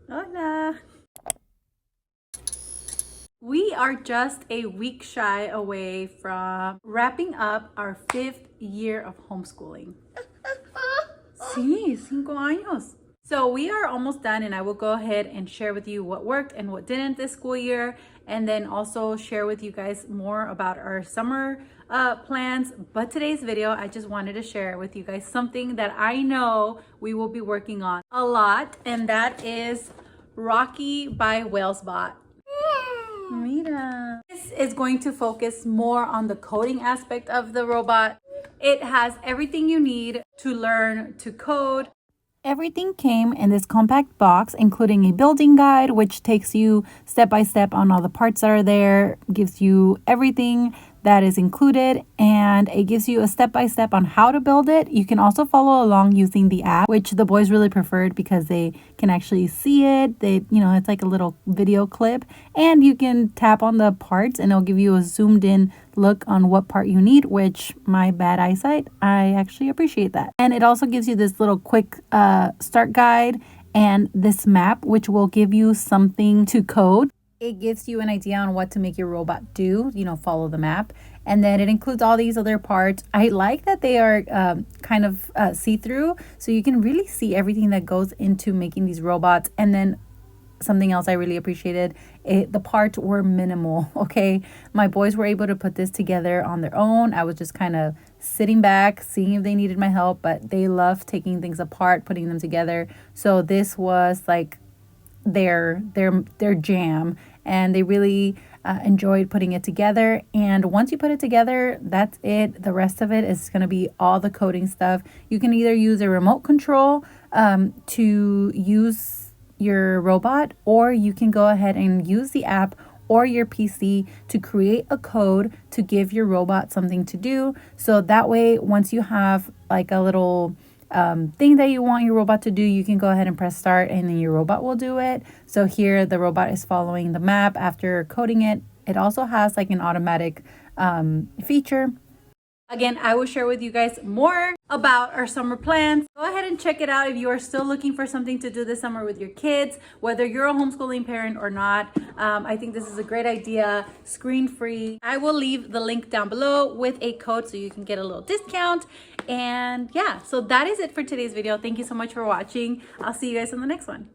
Hola. We are just a week shy away from wrapping up our 5th year of homeschooling. Sí, 5 años. So we are almost done, and I will go ahead and share with you what worked and what didn't this school year, and then also share with you guys more about our summer plans. But today's video, I just wanted to share with you guys something that I know we will be working on a lot, and that is Rocky by Whalesbot. Mira. This is going to focus more on the coding aspect of the robot. It has everything you need to learn to code. Everything came in this compact box, including a building guide, which takes you step by step on all the parts that are there, gives you everything that is included, and it gives you a step-by-step on how to build it. You can also follow along using the app, which the boys really preferred because they can actually see it. It's like a little video clip, and you can tap on the parts and it'll give you a zoomed in look on what part you need, which my bad eyesight, I actually appreciate that. And it also gives you this little quick start guide and this map, which will give you something to code. It gives you an idea on what to make your robot do, follow the map. And then it includes all these other parts. I like that they are kind of see-through, so you can really see everything that goes into making these robots. And then something else I really appreciated, the parts were minimal, okay? My boys were able to put this together on their own. I was just kind of sitting back, seeing if they needed my help, but they love taking things apart, putting them together. So this was like their jam, and they really enjoyed putting it together. And once you put it together, that's it. The rest of it is going to be all the coding stuff. You can either use a remote control to use your robot, or you can go ahead and use the app or your PC to create a code to give your robot something to do. So that way, once you have like a little thing that you want your robot to do, you can go ahead and press start, and then your robot will do it. So here the robot is following the map after coding it. It also has like an automatic feature. Again, I will share with you guys more about our summer plans. Go ahead and check it out if you are still looking for something to do this summer with your kids, whether you're a homeschooling parent or not. I think this is a great idea, screen-free. I will leave the link down below with a code so you can get a little discount. And yeah, so that is it for today's video. Thank you so much for watching. I'll see you guys in the next one.